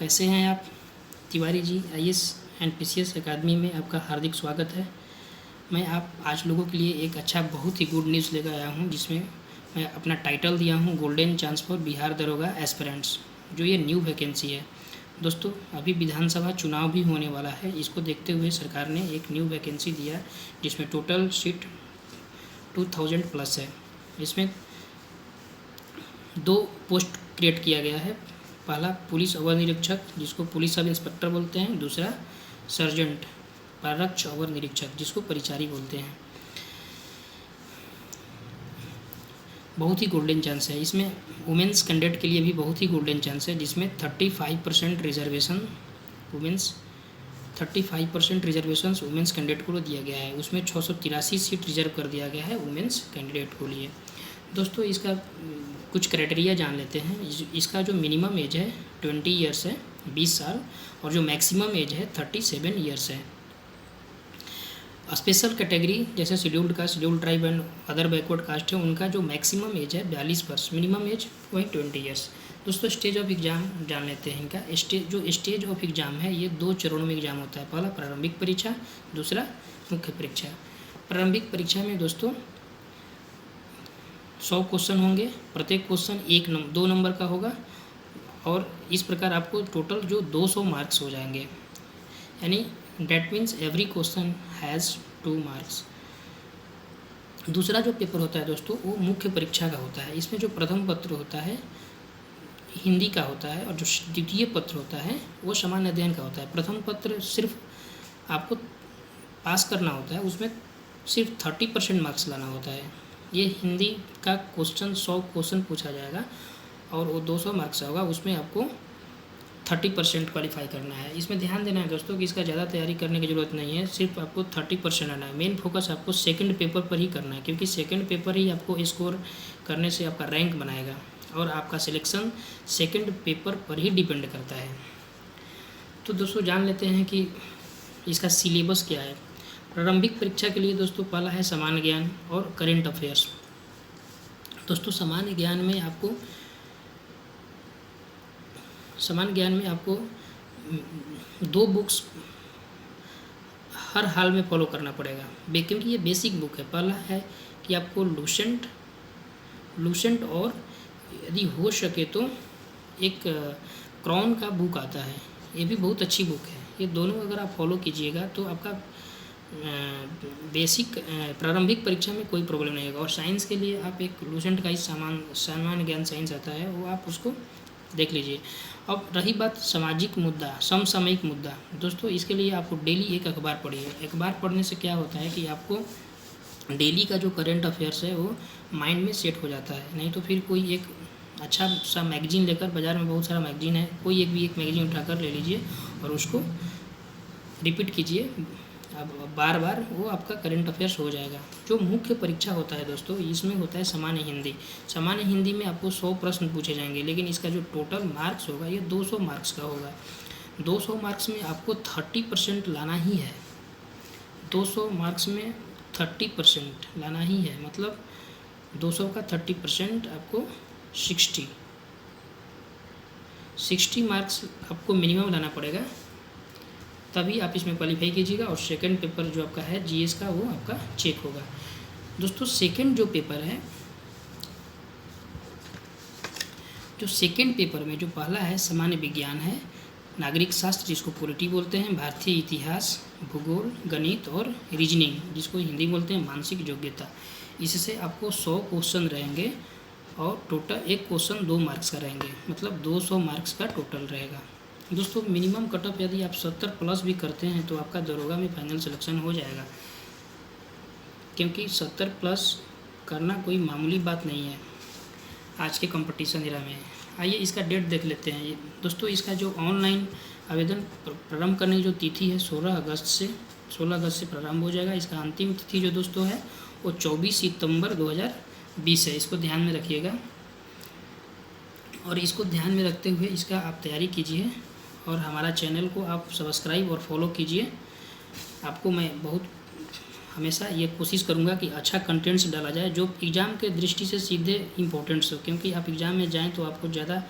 कैसे हैं आप? Tiwari ji IAS and PCS academy में आपका हार्दिक स्वागत है। मैं आज लोगों के लिए एक अच्छा बहुत ही गुड न्यूज़ लेकर आया हूं, जिसमें मैं अपना टाइटल दिया हूं गोल्डन चांस फॉर बिहार दरोगा एस्पिरेंट्स। जो ये न्यू वैकेंसी है दोस्तों, अभी विधानसभा चुनाव भी होने वाला है। इसको देखते हुए सरकार ने एक न्यू वैकेंसी दिया, जिसमें टोटल सीट 2000 प्लस है। इसमें 2 पोस्ट क्रिएट किया गया है। पहला पुलिस अवर निरीक्षक, जिसको पुलिस सब इंस्पेक्टर बोलते हैं। दूसरा सर्जेंट पारक्ष अवर निरीक्षक, जिसको परिचारी बोलते हैं। बहुत ही गोल्डन चांस है इसमें। वुमेंस कैंडिडेट के लिए भी बहुत ही गोल्डन चांस है, जिसमें 35% reservation women's 35% reservation women's candidate को दिया गया है। उसमें 683 सीट रिजर्व कर दिया गया है वुमेंस कैंडिडेट को लिए। दोस्तों, इसका कुछ क्राइटेरिया जान लेते हैं। इसका जो मिनिमम एज है 20 ईयर्स है, 20 साल, और जो मैक्सिमम एज है 37 ईयर्स है। स्पेशल कैटेगरी जैसे scheduled caste, scheduled tribe and other backward caste है, उनका जो मैक्सिमम एज है 42 वर्ष, मिनिमम एज वही 20 ईयर्स। दोस्तों, स्टेज ऑफ एग्ज़ाम जान लेते हैं। इनका स्टेज ऑफ एग्ज़ाम है, ये 2 चरणों में एग्ज़ाम होता है। पहला प्रारंभिक परीक्षा, दूसरा मुख्य परीक्षा। प्रारंभिक परीक्षा में दोस्तों 100 क्वेश्चन होंगे। प्रत्येक क्वेश्चन 2 नंबर का होगा, और इस प्रकार आपको टोटल जो 200 मार्क्स हो जाएंगे। यानी that means every question has 2 marks. दूसरा जो पेपर होता है दोस्तों, वो मुख्य परीक्षा का होता है। इसमें जो प्रथम पत्र होता है हिंदी का होता है, और जो द्वितीय पत्र होता है वो सामान्य अध्ययन का होता है। प्रथम पत्र सिर्फ आपको पास करना होता है, उसमें सिर्फ 30% मार्क्स लाना होता है। ये हिंदी का क्वेश्चन 100 क्वेश्चन पूछा जाएगा, और वो 200 मार्क्स का होगा। उसमें आपको 30% क्वालिफाई करना है। इसमें ध्यान देना है दोस्तों कि इसका ज़्यादा तैयारी करने की ज़रूरत नहीं है, सिर्फ आपको 30% आना है। मेन फोकस आपको सेकंड पेपर पर ही करना है, क्योंकि सेकंड पेपर ही आपको स्कोर करने से आपका रैंक बनाएगा, और आपका सिलेक्शन सेकंड पेपर पर ही डिपेंड करता है। तो दोस्तों, जान लेते हैं कि इसका सिलेबस क्या है। प्रारंभिक परीक्षा के लिए दोस्तों पहला है सामान्य ज्ञान और करेंट अफेयर्स। दोस्तों, सामान्य ज्ञान में आपको 2 बुक्स हर हाल में फॉलो करना पड़ेगा, क्योंकि ये बेसिक बुक है। पहला है कि आपको लूसेंट और यदि हो सके तो एक क्रॉन का बुक आता है, ये भी बहुत अच्छी बुक है। ये दोनों अगर आप फॉलो कीजिएगा तो आपका बेसिक प्रारंभिक परीक्षा में कोई प्रॉब्लम नहीं होगा। और साइंस के लिए आप एक लूसेंट का ही सामान्य ज्ञान साइंस आता है, वो आप उसको देख लीजिए। अब रही बात सामाजिक मुद्दा, समसामयिक मुद्दा, दोस्तों इसके लिए आपको डेली एक अखबार पढ़िए। अखबार पढ़ने से क्या होता है कि आपको डेली का जो करंट अफेयर्स है वो माइंड में सेट हो जाता है। नहीं तो फिर कोई एक अच्छा सा मैगजीन लेकर, बाज़ार में बहुत सारा मैगजीन है, कोई एक मैगजीन उठाकर ले लीजिए और उसको रिपीट कीजिए। अब बार बार वो आपका करंट अफेयर्स हो जाएगा। जो मुख्य परीक्षा होता है दोस्तों, इसमें होता है सामान्य हिंदी। सामान्य हिंदी में आपको 100 प्रश्न पूछे जाएंगे, लेकिन इसका जो टोटल मार्क्स होगा ये 200 मार्क्स का होगा। 200 मार्क्स में आपको 30% लाना ही है। 200 मार्क्स में 30% लाना ही है, मतलब 200 का 30% आपको 60 मार्क्स आपको मिनिमम लाना पड़ेगा, तभी आप इसमें क्वालिफाई कीजिएगा। और सेकंड पेपर जो आपका है जीएस का, वो आपका चेक होगा। दोस्तों, सेकंड जो पेपर है, जो सेकंड पेपर में जो पहला है सामान्य विज्ञान है, नागरिक शास्त्र जिसको पॉलिटी बोलते हैं, भारतीय इतिहास, भूगोल, गणित और रीजनिंग जिसको हिंदी बोलते हैं मानसिक योग्यता। इससे आपको 100 क्वेश्चन रहेंगे, और टोटल एक क्वेश्चन 2 मार्क्स का रहेंगे, मतलब 200 मार्क्स का टोटल रहेगा। दोस्तों, मिनिमम कट ऑफ यदि आप 70 प्लस भी करते हैं तो आपका दरोगा में फाइनल सिलेक्शन हो जाएगा, क्योंकि 70 प्लस करना कोई मामूली बात नहीं है आज के कंपटीशन एरा में। आइए इसका डेट देख लेते हैं दोस्तों। इसका जो ऑनलाइन आवेदन प्रारंभ करने की जो तिथि है 16 अगस्त से प्रारंभ हो जाएगा। इसका अंतिम तिथि जो दोस्तों है वो 24 सितंबर 2020 है। इसको ध्यान में रखिएगा, और इसको ध्यान में रखते हुए इसका आप तैयारी कीजिए, और हमारा चैनल को आप सब्सक्राइब और फॉलो कीजिए। आपको मैं बहुत हमेशा ये कोशिश करूँगा कि अच्छा कंटेंट्स डाला जाए जो एग्ज़ाम के दृष्टि से सीधे इम्पोर्टेंट्स हो, क्योंकि आप एग्ज़ाम में जाएँ तो आपको ज़्यादा